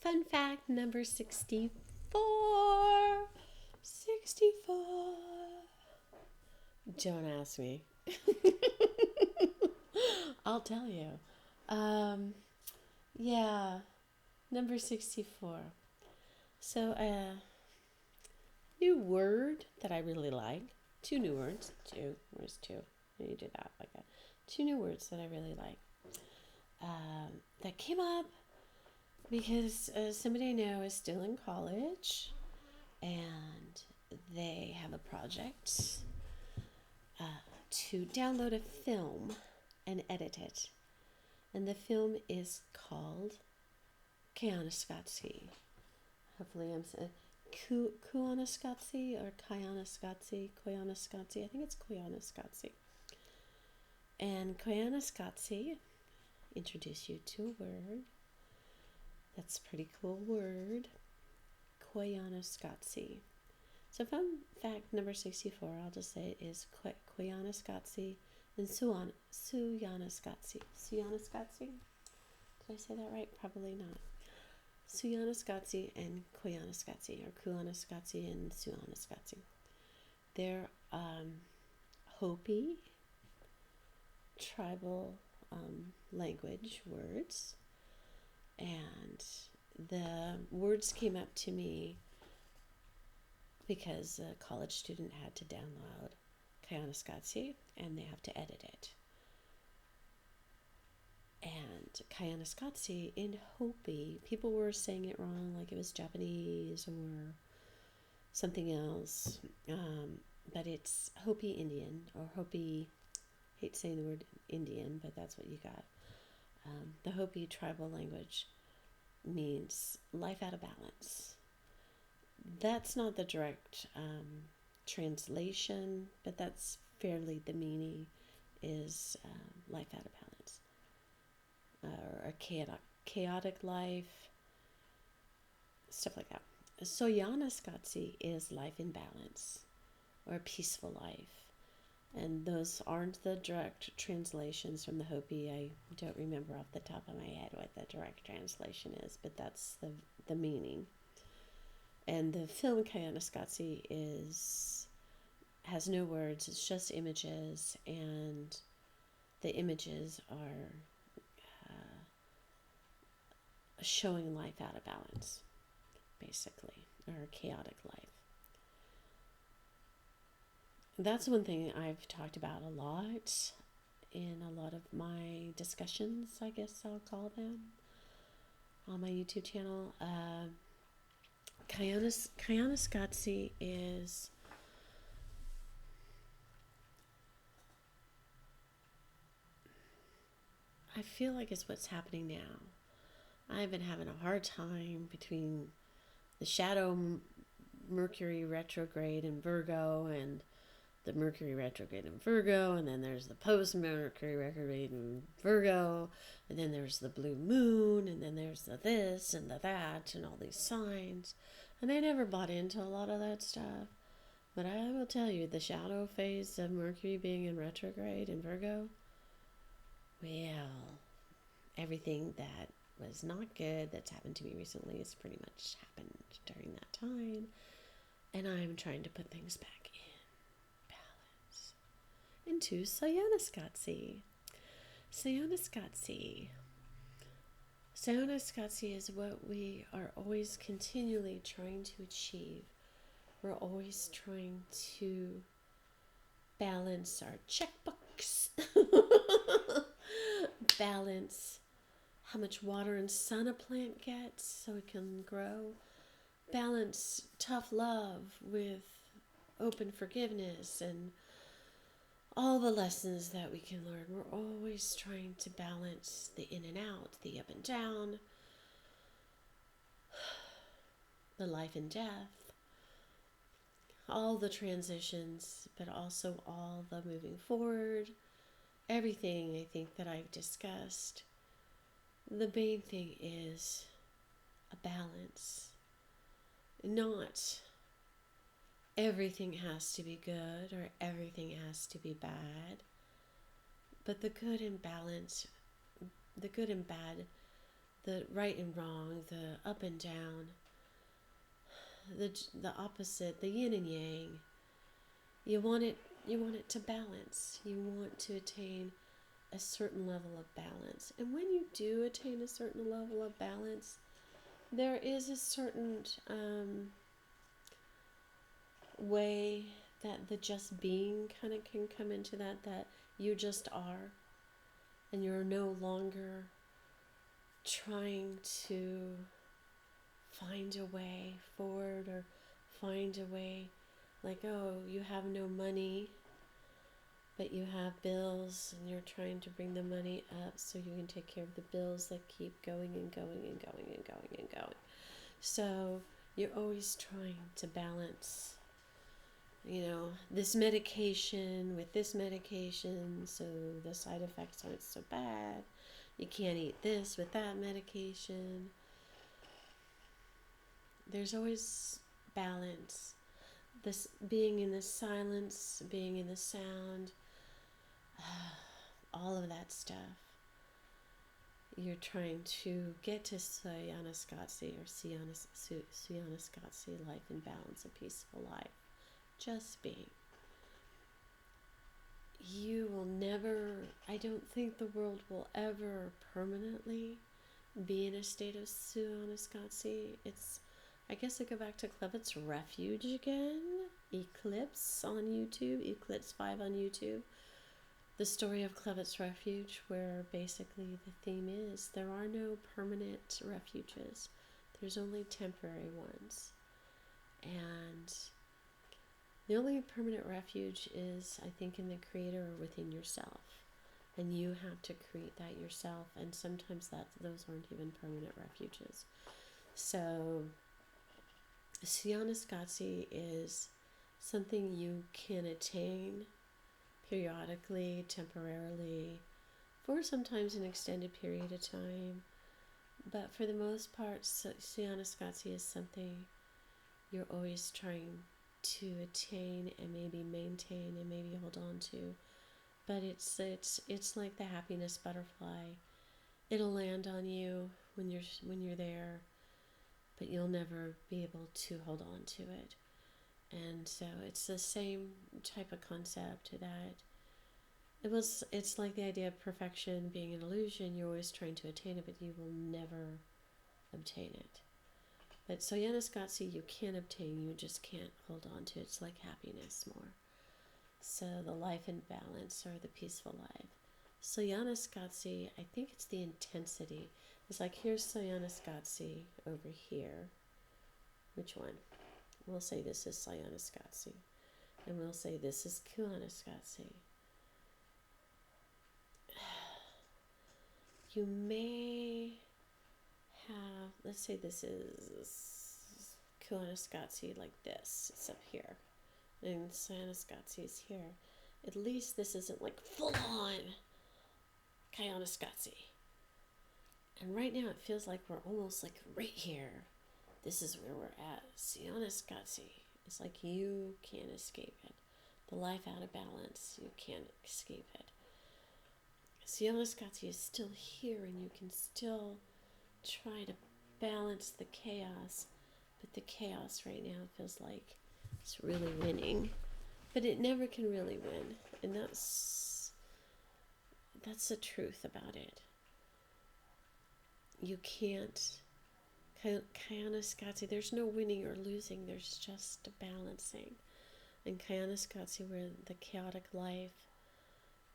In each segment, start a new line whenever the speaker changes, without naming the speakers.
Fun fact number 64. 64. Don't ask me. I'll tell you. Yeah, number 64. So, new word that I really like. Two new words. Two. Where's two? You do that like that. Two new words that I really like. That came up because somebody I know is still in college and they have a project to download a film and edit it. And the film is called Kuyaanisqatsi. Hopefully I'm saying Kuyaanisqatsi or Kuyaanisqatsi. Kuyaanisqatsi. I think it's Kuyaanisqatsi. And Kuyaanisqatsi introduce you to a word. That's a pretty cool word. Kuyaanisqatsi. So fun fact number 64, I'll just say it is Kuyaanisqatsi and Suyaanisqatsi. Suyaanisqatsi? Did I say that right? Probably not. Suyaanisqatsi and Kuyaanisqatsi, or Kuyaanisqatsi and Suyaanisqatsi. They're Hopi tribal language words, and the words came up to me because a college student had to download Kuyaanisqatsi and they have to edit it. And Kuyaanisqatsi in Hopi, people were saying it wrong, like it was Japanese or something else, but it's Hopi Indian or Hopi. I hate saying the word Indian, but that's what you got. The Hopi tribal language means life out of balance. That's not the direct translation, but that's fairly the meaning is life out of balance. Or a chaotic life, stuff like that. Suyaanisqatsi is life in balance or a peaceful life. And those aren't the direct translations from the Hopi. I don't remember off the top of my head what the direct translation is, but that's the meaning. And the film Kuyaanisqatsi has no words. It's just images, and the images are showing life out of balance, basically, or a chaotic life. That's one thing I've talked about a lot in a lot of my discussions, I guess I'll call them, on my YouTube channel. Kuyaanisqatsi is I feel like it's what's happening now. I've been having a hard time between the shadow Mercury retrograde in Virgo and the Mercury retrograde in Virgo, and then there's the post-Mercury retrograde in Virgo, and then there's the blue moon, and then there's the this and the that, and all these signs. And I never bought into a lot of that stuff. But I will tell you, the shadow phase of Mercury being in retrograde in Virgo, well, everything that was not good that's happened to me recently has pretty much happened during that time. And I'm trying to put things back in balance into Suyaanisqatsi. Suyaanisqatsi is what we are always continually trying to achieve. We're always trying to balance our checkbooks, balance how much water and sun a plant gets so it can grow, balance tough love with open forgiveness, and all the lessons that we can learn. We're always trying to balance the in and out, the up and down, the life and death, all the transitions, but also all the moving forward, everything I think that I've discussed. The main thing is a balance. Not everything has to be good or everything has to be bad, but the good and bad the right and wrong, the up and down, the opposite, the yin and yang. You want it to balance. You want to attain a certain level of balance. And when you do attain a certain level of balance, there is a certain way that the just being kind of can come into that you just are, and you're no longer trying to find a way forward or find a way like, oh, you have no money, but you have bills and you're trying to bring the money up so you can take care of the bills that keep going and going and going and going and going. So you're always trying to balance, this medication with this medication so the side effects aren't so bad. You can't eat this with that medication. There's always balance. This being in the silence, being in the sound, all of that stuff. You're trying to get to Suyaanisqatsi or Suyaanisqatsi, life in balance, a peaceful life. Just being. You will never, I don't think the world will ever permanently be in a state of Suyaanisqatsi. I guess I go back to Kuyaanisqatsi Refuge again. Eclipse on YouTube, Eclipse 5 on YouTube. The story of Kuyaanisqatsi Refuge, where basically the theme is there are no permanent refuges. There's only temporary ones. And the only permanent refuge is, I think, in the Creator or within yourself. And you have to create that yourself. And sometimes those aren't even permanent refuges. So Suyaanisqatsi is something you can attain periodically, temporarily, for sometimes an extended period of time. But for the most part, Suyaanisqatsi is something you're always trying to attain and maybe maintain and maybe hold on to. But it's like the happiness butterfly. It'll land on you when you're there, but you'll never be able to hold on to it. And so it's the same type of concept that it's like the idea of perfection being an illusion. You're always trying to attain it, but you will never obtain it. But Suyaanisqatsi you can obtain, you just can't hold on to it. It's like happiness more. So the life in balance or the peaceful life. Suyaanisqatsi, I think it's the intensity. It's like, here's Suyaanisqatsi over here. Which one? We'll say this is Suyaanisqatsi. And we'll say this is Kuyaanisqatsi. You may have, let's say this is Kuyaanisqatsi like this. It's up here. And Suyaanisqatsi is here. At least this isn't like full on Kuyaanisqatsi. And right now it feels like we're almost like right here. This is where we're at. Suyaanisqatsi. It's like you can't escape it. The life out of balance, you can't escape it. Suyaanisqatsi is still here and you can still try to balance the chaos. But the chaos right now feels like it's really winning. But it never can really win. And that's the truth about it. You can't. Kuyaanisqatsi, there's no winning or losing, there's just a balancing. And Kuyaanisqatsi, where the chaotic life,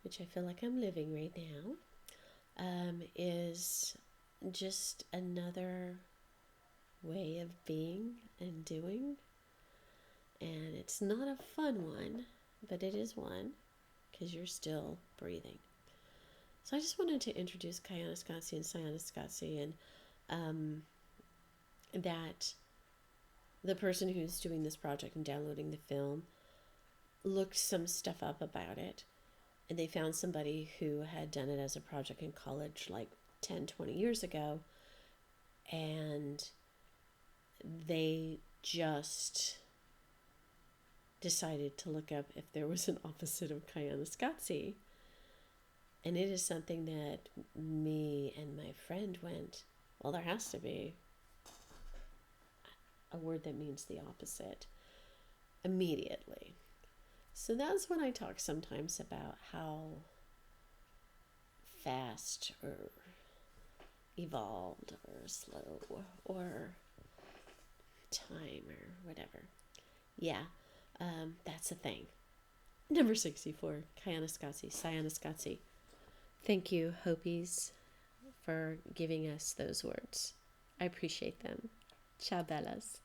which I feel like I'm living right now, is just another way of being and doing. And it's not a fun one, but it is one, because you're still breathing. So I just wanted to introduce Kuyaanisqatsi and Suyaanisqatsi, and that the person who's doing this project and downloading the film looked some stuff up about it, and they found somebody who had done it as a project in college like 10, 20 years ago, and they just decided to look up if there was an opposite of Kuyaanisqatsi. And it is something that me and my friend went, Well, there has to be a word that means the opposite immediately. So that's when I talk sometimes about how fast or evolved or slow or time or whatever. Yeah, that's a thing. Number 64, Kuyaanisqatsi Suyaanisqatsi. Thank you, Hopis, for giving us those words. I appreciate them. Ciao, Bellas.